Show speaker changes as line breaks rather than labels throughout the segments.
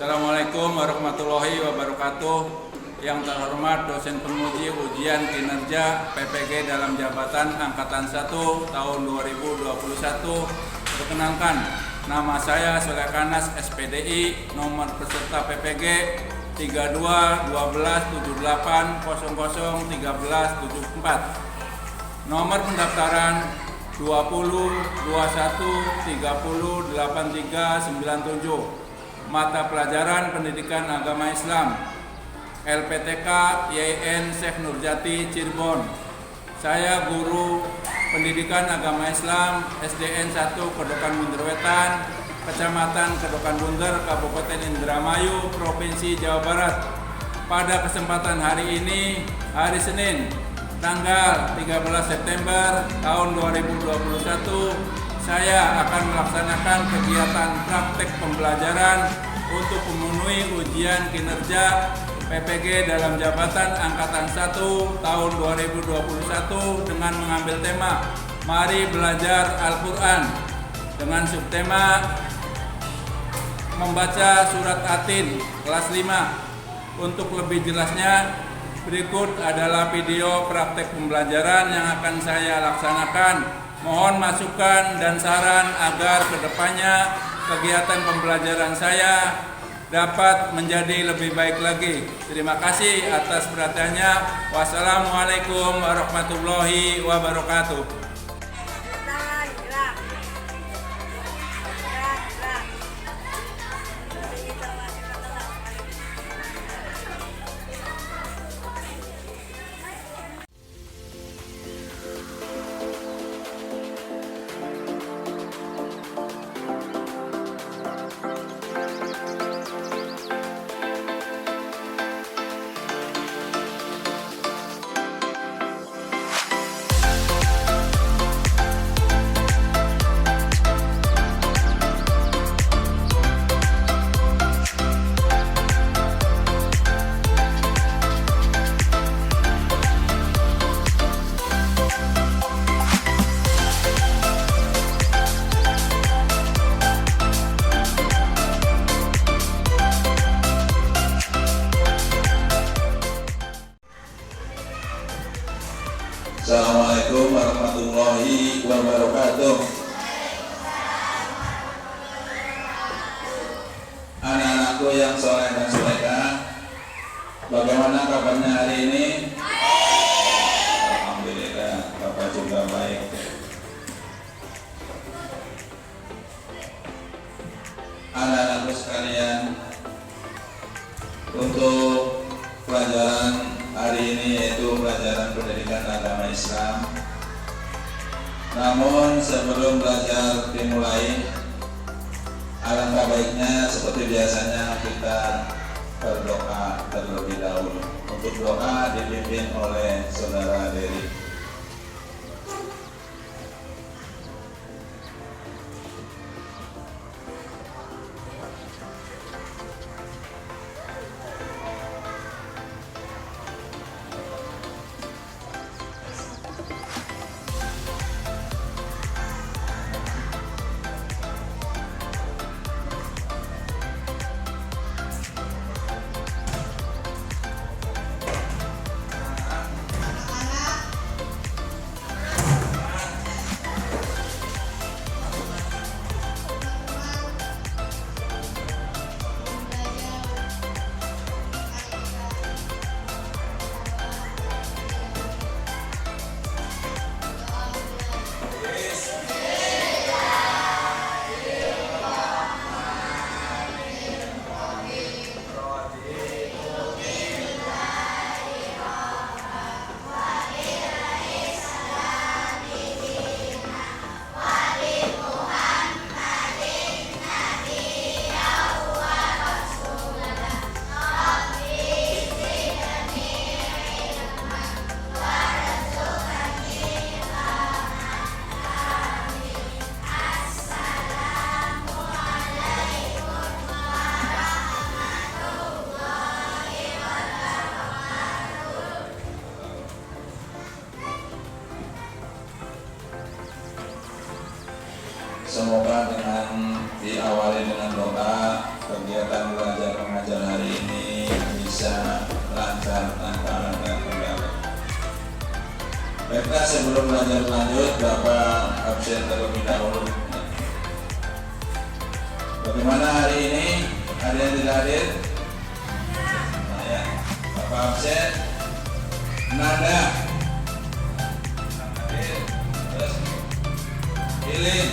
Assalamualaikum warahmatullahi wabarakatuh. Yang terhormat dosen penguji ujian kinerja PPG dalam jabatan Angkatan 1 tahun 2021. Perkenalkan, nama saya Sulekanas SPDI, nomor peserta PPG 32 12 78 00 13 74. Nomor pendaftaran 20 21 30 83 97. Mata pelajaran Pendidikan Agama Islam, LPTK YN Syekh Nurjati Cirebon. Saya guru Pendidikan Agama Islam SDN 1 Kedokan Bunder Wetan, Kecamatan Kedokan Bunder, Kabupaten Indramayu, Provinsi Jawa Barat. Pada kesempatan hari ini, hari Senin, tanggal 13 September tahun 2021, saya akan melaksanakan kegiatan praktek pembelajaran untuk memenuhi ujian kinerja PPG dalam jabatan Angkatan 1 tahun 2021 dengan mengambil tema Mari Belajar Al-Quran dengan subtema membaca surat Atin kelas 5. Untuk lebih jelasnya, berikut adalah video praktek pembelajaran yang akan saya laksanakan. Mohon masukan dan saran agar kedepannya kegiatan pembelajaran saya dapat menjadi lebih baik lagi. Terima kasih atas perhatiannya. Wassalamualaikum warahmatullahi wabarakatuh.
Assalamualaikum warahmatullahi wabarakatuh. Anak-anakku yang soleh dan solehah, bagaimana kabarnya hari ini? Alhamdulillah, Bapak juga baik. Anak-anakku sekalian, untuk pelajaran hari ini yaitu pelajaran pendidikan agama Islam. Namun sebelum belajar dimulai, alangkah baiknya seperti biasanya kita berdoa terlebih dahulu. Untuk doa dipimpin oleh Saudara Dery. Semoga dengan diawali dengan doa kegiatan belajar mengajar hari ini bisa lancar tanpa ada kendala. Baiklah, sebelum belajar lanjut, Bapak absen terlebih dahulu. Bagaimana hari ini? Ada yang tidak hadir? Nah, ya. Bapak absen. Nada. Hadir. Terus. Ilin.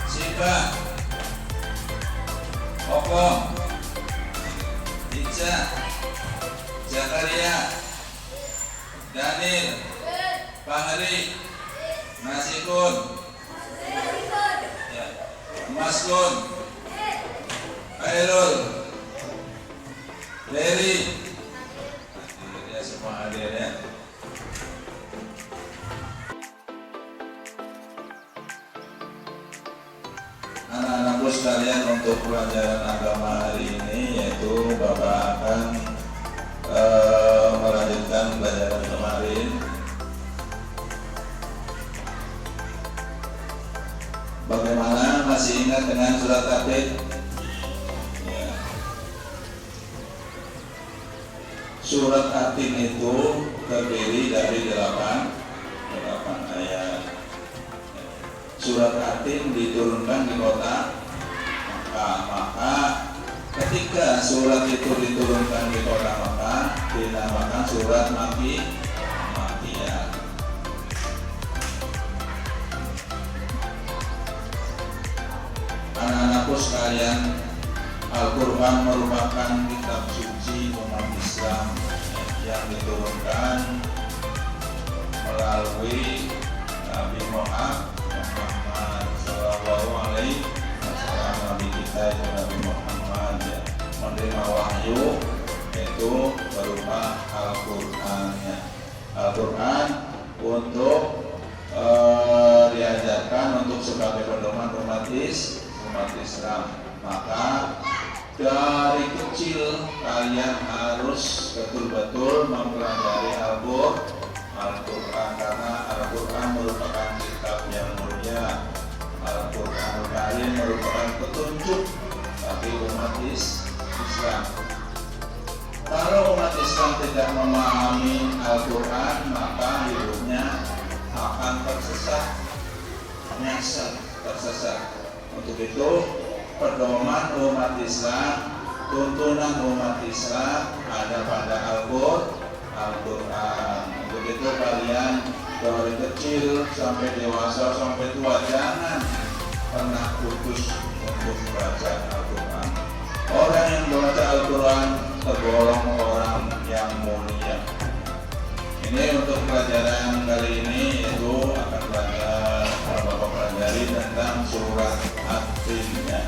Sipa. Okom. Ica. Zakaria. Daniel. Fahri. Nasikun. Ya. Maskun. Khairul. Leri. Ya, semua hadir ya. Anak-anakku sekalian, untuk pelajaran agama hari ini yaitu Bapak akan melanjutkan pelajaran kemarin. Bagaimana, masih ingat dengan surat At-Tin? Ya. Surat At-Tin itu terdiri dari 8 ayat. Surat At-Tin diturunkan di kota Makkah. Maka ketika surat itu diturunkan di kota Makkah, dinamakan surat Makkiyah. Anak-anakku sekalian, Al-Quran merupakan kitab suci umat Islam yang diturunkan melalui Nabi Muhammad Sallallahu Alaihi Wasallam. Nabi kita itu Nabi Muhammad ya, menerima wahyu yaitu berupa Al-Quran ya. Al-Quran untuk diajarkan untuk sebagai pedoman umat Islam. Maka dari kecil kalian harus betul-betul mempelajari Al-Quran, karena Al-Quran merupakan kitab yang mulia. Al-Quran merupakan petunjuk bagi umat Islam. Kalau umat Islam tidak memahami Al-Quran, maka hidupnya akan tersesat. Untuk itu, pedoman umat Islam, tuntunan umat Islam ada pada Al-Quran. Untuk itu kalian dari kecil sampai dewasa sampai tua jangan pernah putus untuk membaca Al-Quran. Orang yang membaca Al-Quran tergolong orang yang mulia. Ini untuk pelajaran kali ini, yaitu akan belajar Bapak pelajari tentang surat At-Tin ya.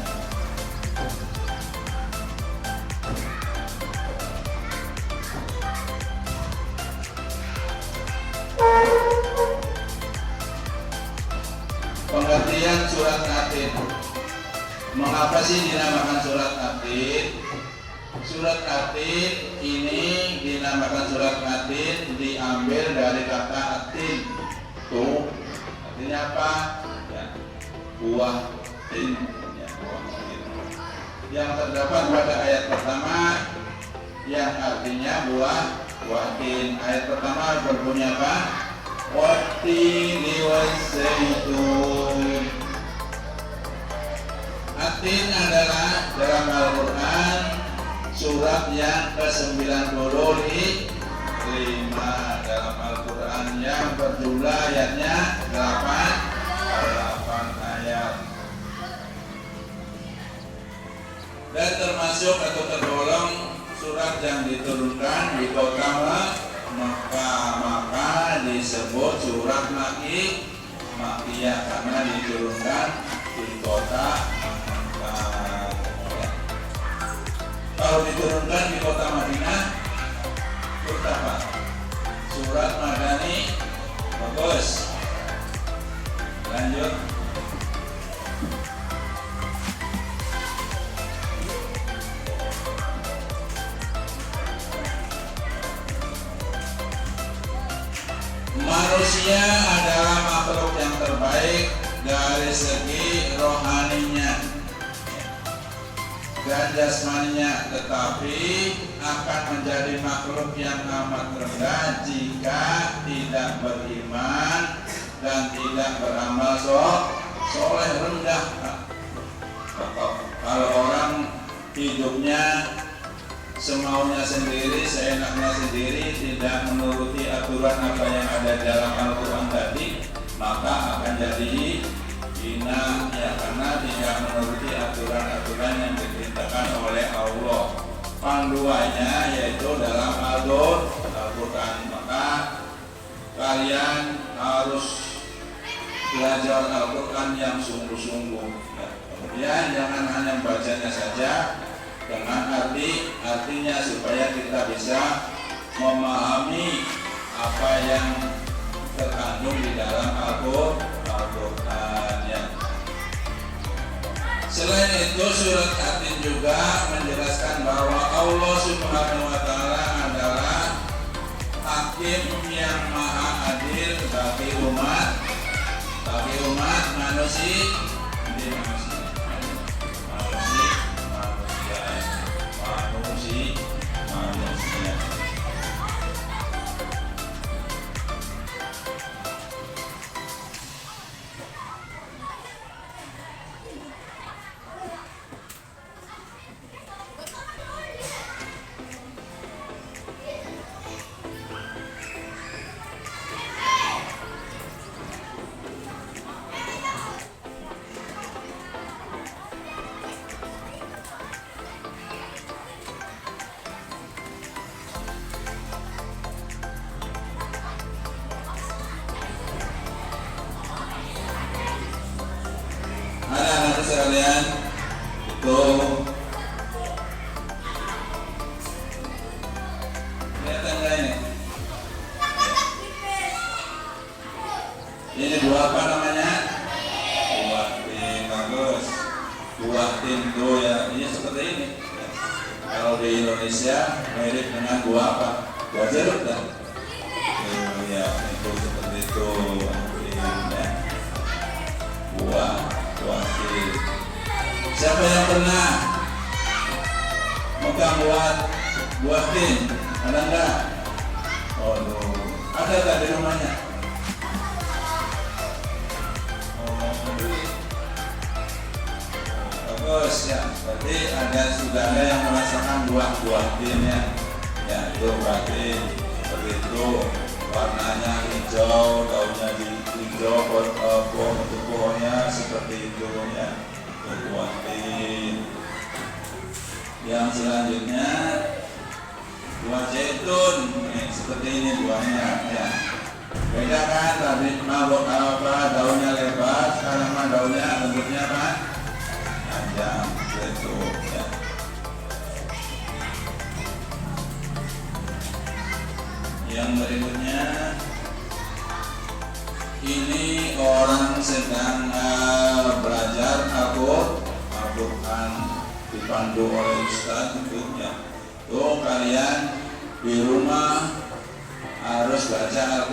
Pengertian surat At-Tin. Mengapa sih dinamakan surat At-Tin? Surat At-Tin ini dinamakan surat At-Tin diambil dari kata At-Tin. Tuh, artinya apa? Ya, buah tin. Ya, buah tin. Yang terdapat pada ayat pertama yang artinya buah tin. Ayat pertama berbunyi apa? Wattini waszaitun. At-Tin adalah dalam Al-Quran surat yang ke-95 dalam Al-Quran yang berjumlah ayatnya 8 ayat, dan termasuk atau tergolong surat yang diturunkan di kota Makkah. Maka disebut surat Makkiyah karena diturunkan di kota Makkah. Kalau diturunkan di kota Madinah, surat apa? Surat Madani. Bagus. Lanjut. Manusia adalah makhluk yang terbaik dari segi rohaninya. dan jasmaninya, tetapi akan menjadi makhluk yang amat rendah jika tidak beriman dan tidak beramal soleh. Rendah. Kalau orang hidupnya semaunya sendiri, seenaknya sendiri, tidak menuruti aturan apa yang ada dalam Al-Quran tadi, maka akan jadi hina, ya, karena tidak menuruti aturan-aturan yang diperintahkan oleh Allah. Panduannya yaitu dalam Al-Quran. Maka kalian harus belajar Al-Quran yang sungguh-sungguh, ya. Kemudian jangan hanya bacanya saja dengan artinya, supaya kita bisa memahami apa yang terkandung di dalam Al-Quran, ya. Selain itu, surat At-Tin juga menjelaskan bahwa Allah Subhanahu wa Ta'ala adalah Hakim yang maha adil bagi umat manusia. Anak-anak sekalian, itu kelihatan nggak ini? Ini buah apa namanya? Buah tin. Bagus. Buah tin tuh, ya. Ini seperti ini. Kalau di Indonesia mirip dengan buah apa? Buah jeruk kan? Ya, itu seperti itu. Ya. Buah tin. Siapa yang pernah megang buah tin? Ada enggak? Oh, ada enggak di rumahnya? Bagus, ya. Berarti sudah ada yang merasakan buah tinnya. Ya, itu berarti seperti itu. Warnanya hijau, daunnya hijau, pohonnya seperti itu, ya. Buah tin. Yang selanjutnya buah zaitun, seperti ini buahnya, ya. Beda kan, tadi daunnya lebar, sekarang daunnya bentuknya kan panjang, gitu, ya. Yang berikutnya, ini orang sedang belajar Al-Quran, dipandu oleh Ustaz tentunya. Tuh, kalian di rumah harus baca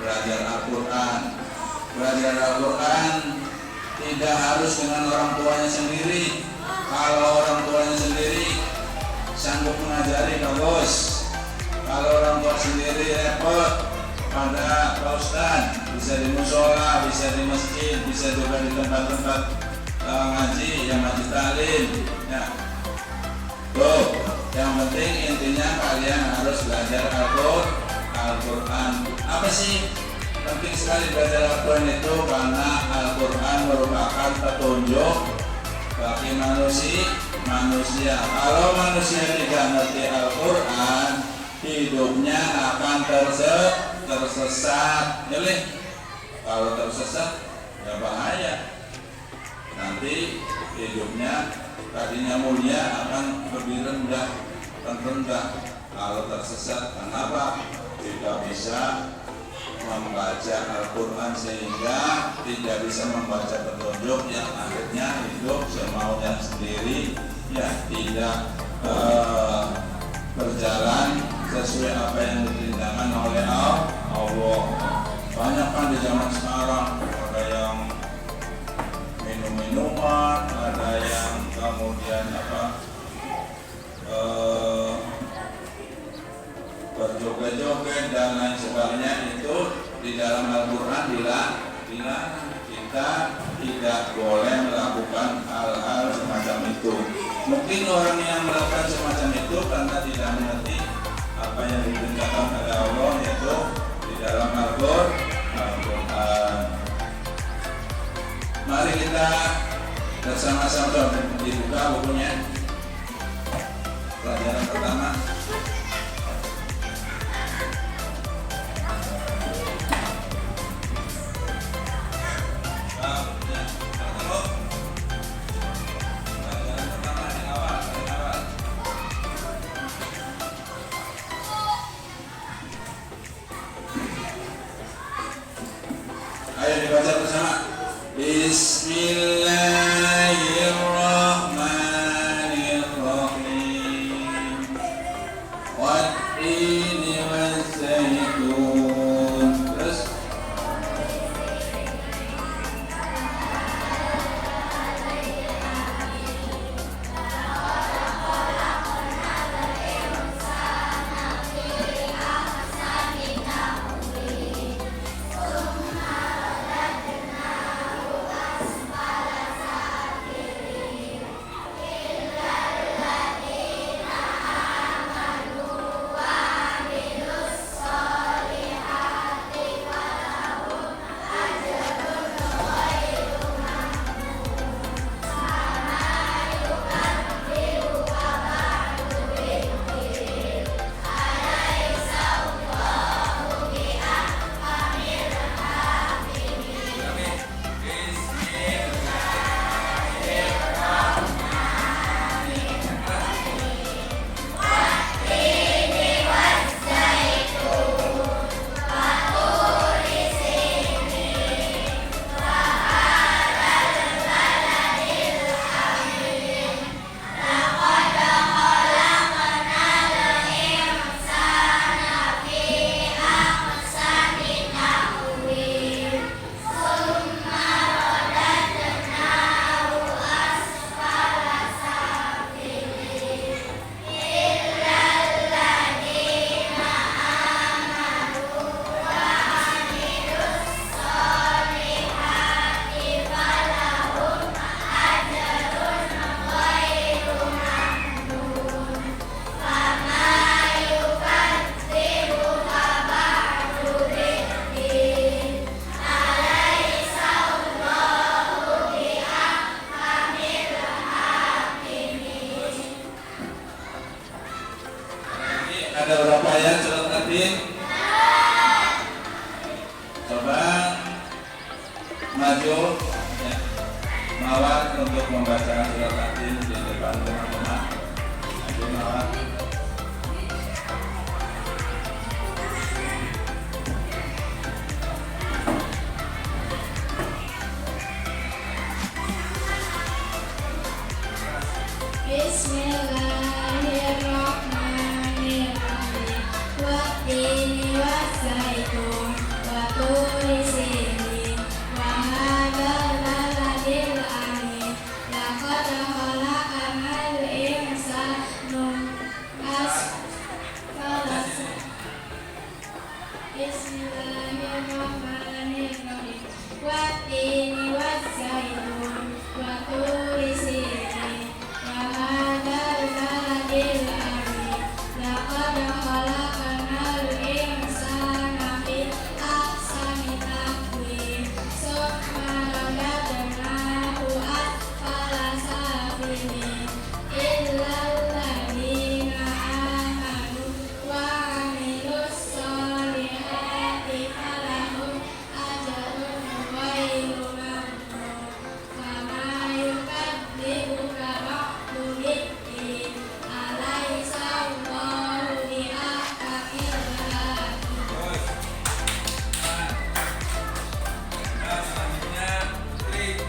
belajar Al-Quran. Belajar Al-Quran tidak harus dengan orang tuanya sendiri. Kalau orang tuanya sendiri sanggup mengajari, bagus. Kalau orang tua sendiri repot, pada Pak Ustaz, bisa di musola, bisa di masjid, bisa juga di tempat-tempat ngaji, yang ngaji taklim, ya. Tuh, yang penting intinya kalian harus belajar Al-Quran. Apa sih penting sekali belajar Al-Quran itu? Karena Al-Quran merupakan petunjuk bagi manusia. Kalau manusia tidak ngerti Al-Quran, hidupnya akan tersesat. Jadi kalau tersesat, ya bahaya. Nanti hidupnya tadinya mulia akan lebih rendah. Kalau tersesat, kenapa? Tidak bisa membaca Al-Quran sehingga tidak bisa membaca petunjuk yang akhirnya hidup semaunya sendiri, ya, tidak berjalan sesuai apa yang diperintahkan oleh Allah. Banyak kan di zaman sekarang, ada yang minum-minuman, ada yang kemudian joget-joget dan lain sebagainya itu di dalam Al-Quran dilarang. Kita tidak boleh melakukan hal-hal semacam itu. Mungkin orang yang melakukan semacam itu karena tidak mengerti apa yang diperintahkan oleh Allah, yaitu di dalam Al-Quran. Mari kita bersama-sama dibuka bukunya. Pelajaran pertama. Ayo dibaca bersama. Bismillahirrahmanirrahim. Wat-tini waz-zaitun. Terus ada berapa ayat surat tadi? Coba maju ya. Mawar untuk membaca surat tadi di depan teman-teman. Maju Mawar.
Bismillahirrahmanirrahim. Wat-tini waz-zaitun wa turi sinin wa hadzal baladil amin. Laqad khalaqnal insana asfala. Bismillahirrahmanirrahim. Wat-tini waz-zaitun wa turi sinin wa hadzal baladil amin. Laqad khalaqnal insana fi ahsani taqwim. Summa radadnahu asfala safilin. Illal ladzina amanu wa 'amilus sholihati falahum ajrun ghairu mamnun. Fama yukadzibuka ba'du biddin. Alaysa Allahu biahkamil hakim.
Selanjutnya klik.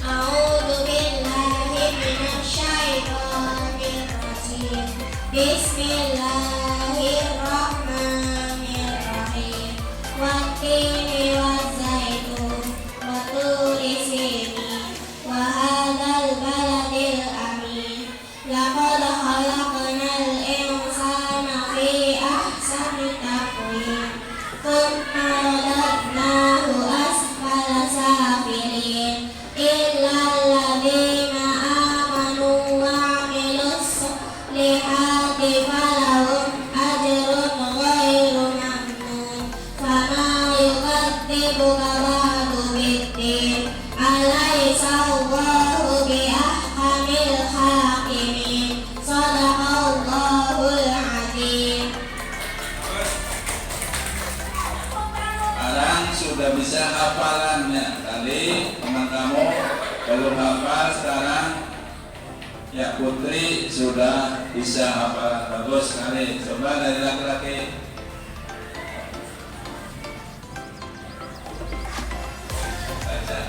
A'udzu billahi minasy syaithanir rajim. Bismillahirrahmanirrahim. Wat-tini waz-zaitun
Belum hafal sekarang? Ya, Putri sudah bisa hafal, bagus sekali. Coba dari laki-laki. Baca.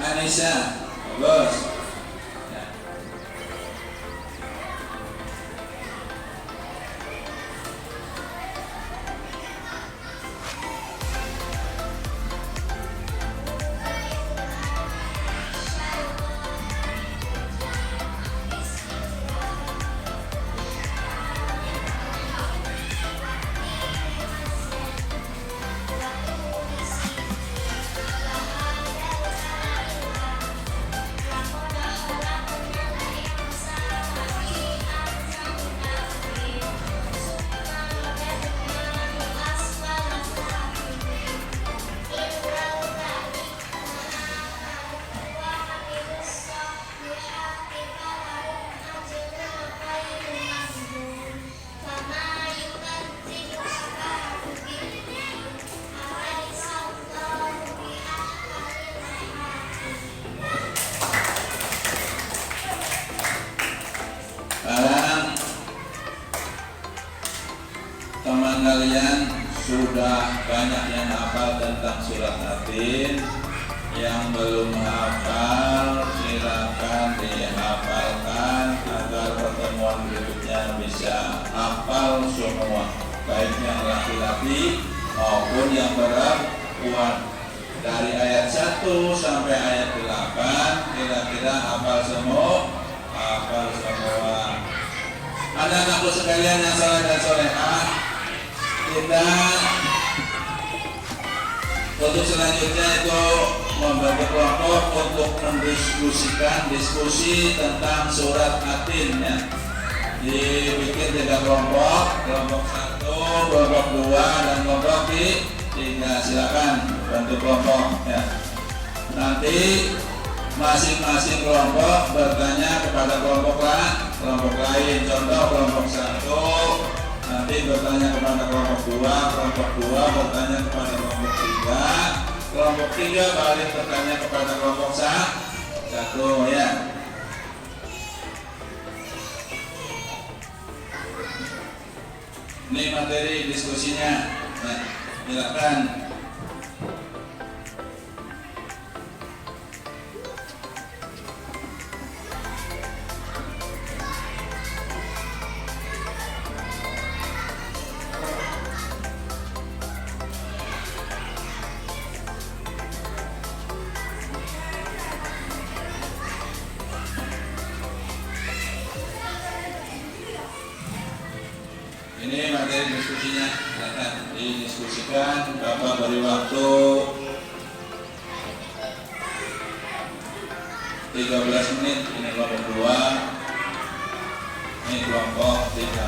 Anissa, bagus. Ya. Sekarang teman kalian sudah banyak yang hafal tentang surat Yasin. Yang belum hafal silakan dihafalkan agar pertemuan berikutnya bisa hafal semua, baik yang laki-laki maupun yang perempuan. Dari ayat 1 sampai ayat 8 kira-kira hafal semua. Hafal semua. Anak-anakku sekalian yang saleh dan solehah, kita untuk selanjutnya itu membentuk kelompok untuk mendiskusikan diskusi tentang surat Yasin ya. Dibikin 3 kelompok, kelompok 1, kelompok 2, dan kelompok 3. Silakan bentuk kelompok ya. Nanti masing-masing kelompok bertanya kepada kelompok lain. Contoh kelompok 1 nanti bertanya kepada kelompok 2, kelompok 2 bertanya kepada kelompok 3, kelompok 3 balik bertanya kepada kelompok 1 ya. Ini materi diskusinya. Nah, silakan. Ini materi diskusinya, silakan didiskusikan. Bapak beri waktu 13 menit. Ini kelompok 2, ini kelompok 3.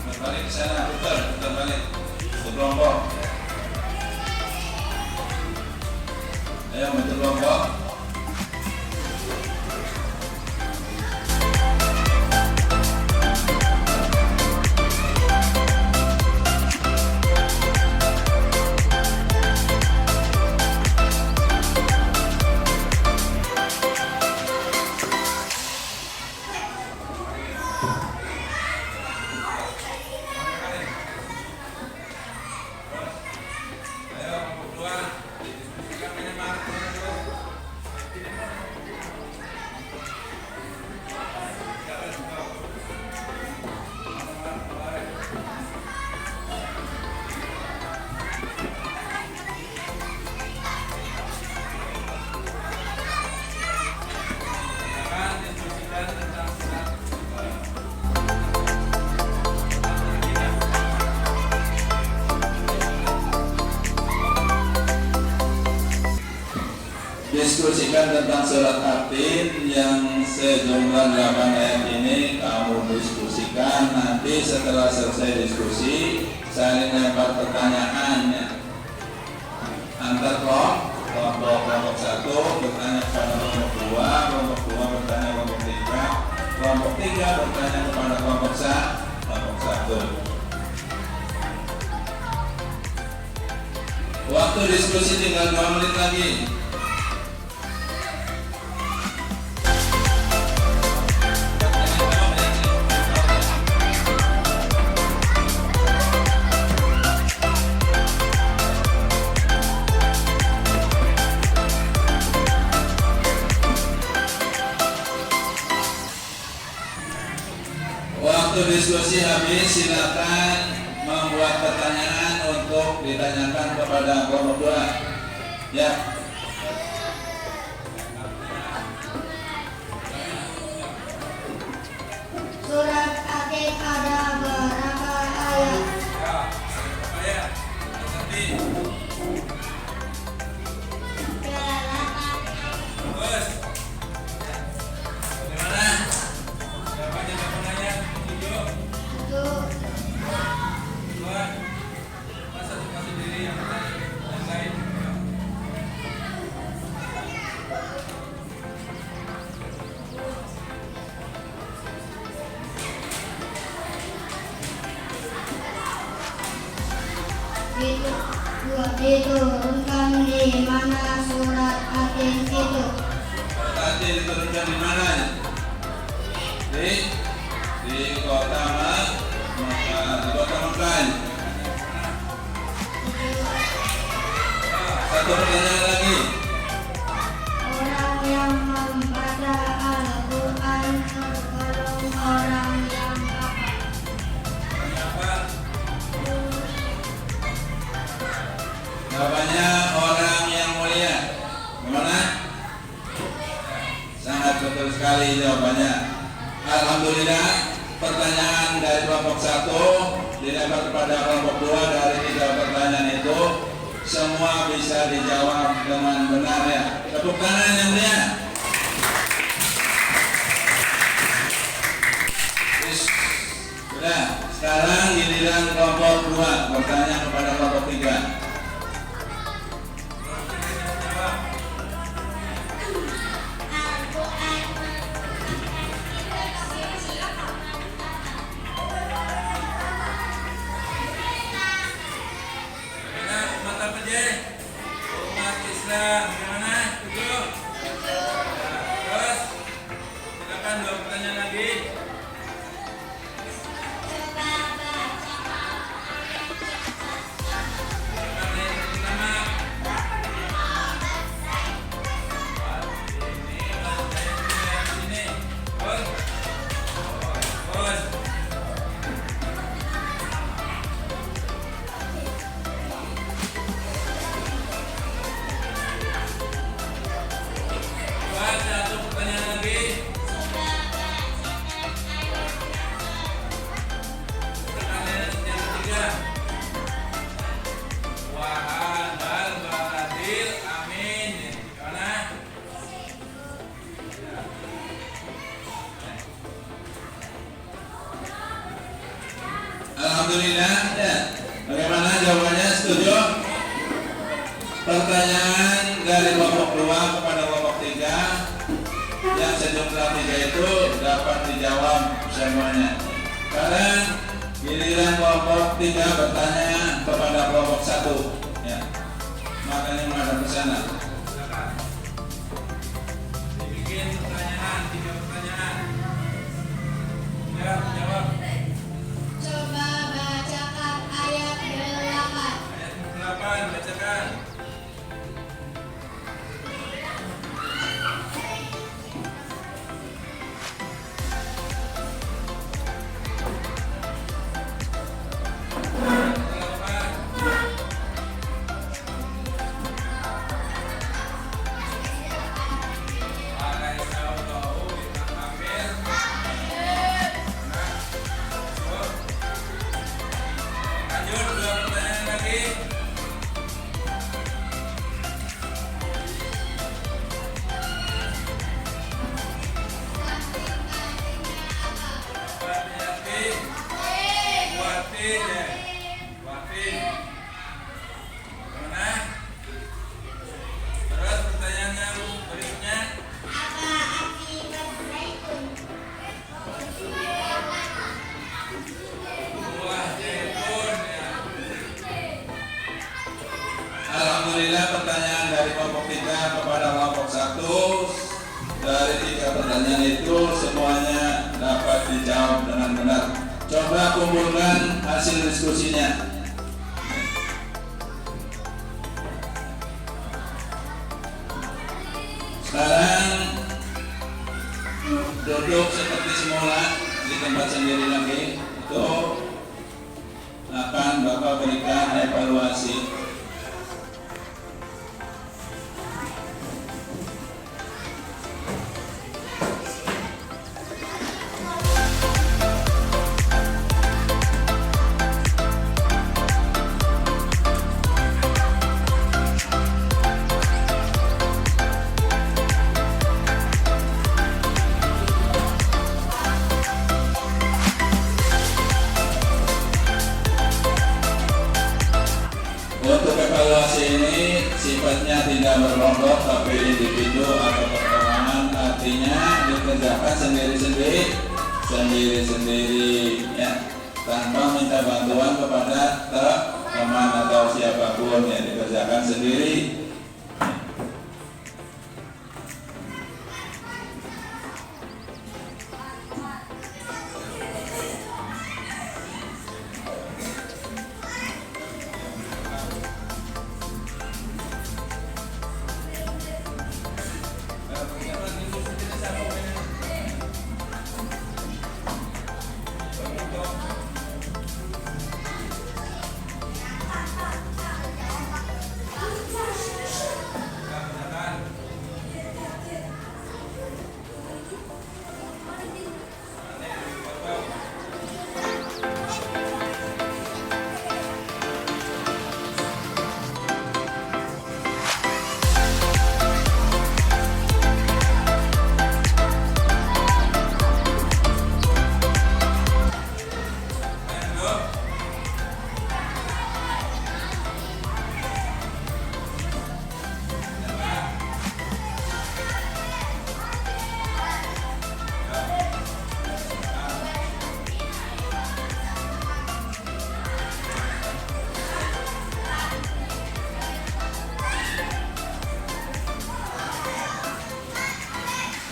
Berbalik ke sana, putar balik ke kelompok. Ayo bentuk kelompok. diskusikan tentang surat At-Tin yang sejumlah 8 ayat ini. Kamu diskusikan, nanti setelah selesai diskusi saling lempar pertanyaannya antar kelompok 1 bertanya kepada kelompok 2, kelompok 2 bertanya kelompok 3, kelompok 3 bertanya kepada kelompok 1. Waktu diskusi tinggal 2 menit lagi. Waktu diskusi habis, silakan membuat pertanyaan untuk ditanyakan kepada kelompok 2. Ya.
Surat At-Tin ada berapa ayat?
Bagus. Bagaimana? Jawabannya jawabannya 7. 2. Masa kasih diri yang lain.
Diturunkan di mana surat At-Tin itu?
Tadi diturunkan di mana? Di kota Mekah. Satu pertanyaan lagi.
Orang yang membaca Al-Quran tergolong orang yang apa?
Jawabannya orang yang mulia. Gimana? Sangat betul sekali jawabannya. Alhamdulillah, pertanyaan dari kelompok 1 dilempar kepada kelompok 2. Dari 3 pertanyaan itu semua bisa dijawab dengan benar ya. Tepuk tangan yang mulia. Sudah, sekarang giliran kelompok 2 bertanya kepada kelompok 3.
Umat Islam gimana? 7. Terus silakan 2 pertanyaan lagi. Satu pertanyaan lagi. Pertanyaan yang ketiga. Wahal baladil amin. Gimana?
Alhamdulillah ya. Bagaimana jawabannya? Setuju? Pertanyaan dari kelompok 2 kepada kelompok 3 yang sejumlah 3 itu dapat dijawab semuanya. Sekarang giliran kelompok 3 bertanya kepada kelompok 1 ya. Makanya menghadap ke sana.
Silakan. Dibikin pertanyaan, 3 pertanyaan. Ya, jawab.
Coba bacakan ayat 8.
Ayat 8 bacakan. Wafin ya. Wafin. Mana? Terus pertanyaan yang berikutnya.
Apa akibat zaitun?
Buah zaitun ya.
Alhamdulillah, pertanyaan dari kelompok 3 kepada kelompok 1. Dari 3 pertanyaan itu semuanya dapat dijawab dengan benar. Coba kumpulkan hasil diskusinya. Sekarang duduk seperti semula di tempat sendiri lagi. Itu akan Bapak berikan evaluasi. Untuk evaluasi ini sifatnya tidak berkelompok tapi individu atau perorangan, artinya dikerjakan sendiri-sendiri ya, tanpa minta bantuan kepada teman atau siapapun, ya dikerjakan sendiri.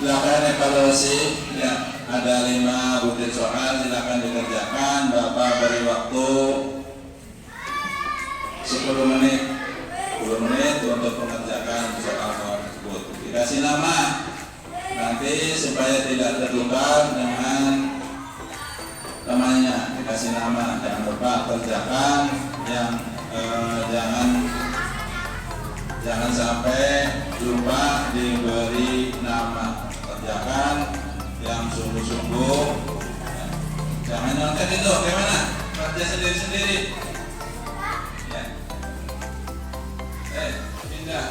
Silakan evaluasi, ya ada 5 butir soal, silakan dikerjakan. Bapak beri waktu 10 menit untuk mengerjakan soal tersebut. Dikasih nama nanti supaya tidak terlupa dengan temannya, dikasih nama. Jangan lupa kerjakan, yang jangan sampai lupa diberi nama. Kerjakan yang sungguh-sungguh, jangan nyontek itu. Gimana? Kerja sendiri-sendiri ya. Pindah.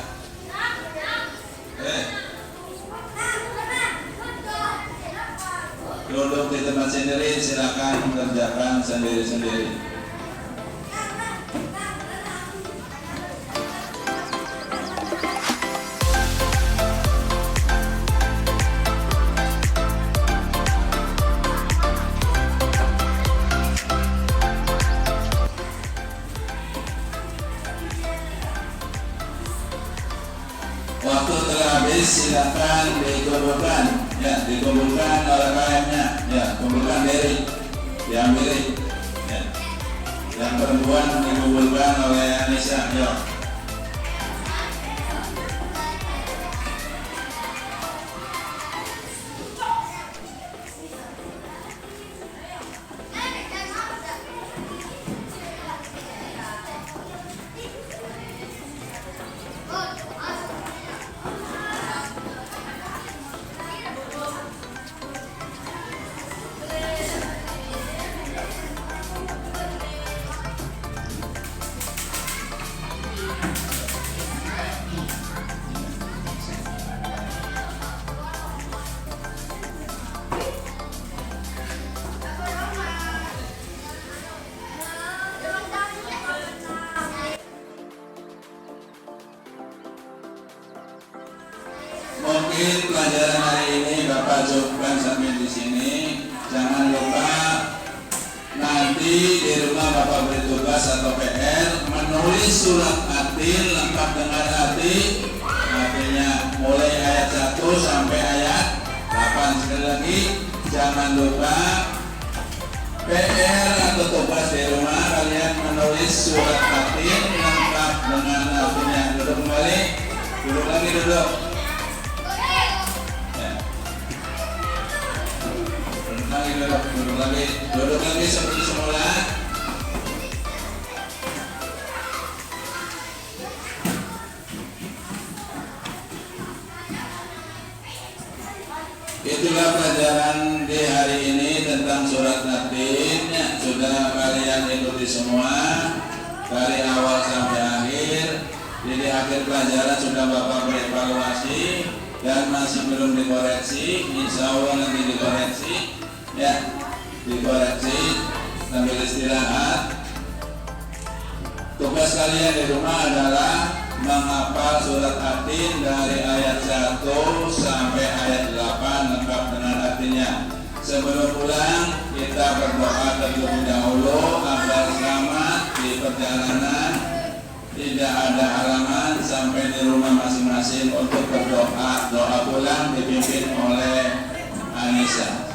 Duduk di tempat sendiri, silakan kerjakan sendiri-sendiri. Waktu telah habis, silakan dikumpulkan, ya dikumpulkan oleh KM-nya, ya kumpulkan diri, diambil, ya. Yang perempuan dikumpulkan oleh Anissa, yuk. Mungkin pelajaran hari ini Bapak cukupkan sampai di sini. Jangan lupa nanti di rumah Bapak beri tugas atau PR menulis surat Atin lengkap dengan artinya mulai ayat 1 sampai ayat 8. Sekali lagi, jangan lupa PR atau tugas di rumah kalian menulis surat Atin lengkap dengan artinya. Duduk kembali, duduk lagi, duduk. Duduk lagi seperti semula. Itulah pelajaran di hari ini tentang surat Atin. Sudah kalian ikuti semua dari awal sampai akhir. Jadi akhir pelajaran sudah Bapak berevaluasi dan masih belum dikoreksi. Insya Allah nanti dikoreksi. Ya, dikoreksi sambil istirahat. Tugas kalian di rumah adalah menghafal surat Atin dari ayat 1 sampai ayat 8 lengkap dengan artinya. Sebelum pulang kita berdoa terlebih dahulu agar selamat di perjalanan, tidak ada halangan sampai di rumah masing-masing untuk berdoa. Doa pulang dipimpin oleh Anissa.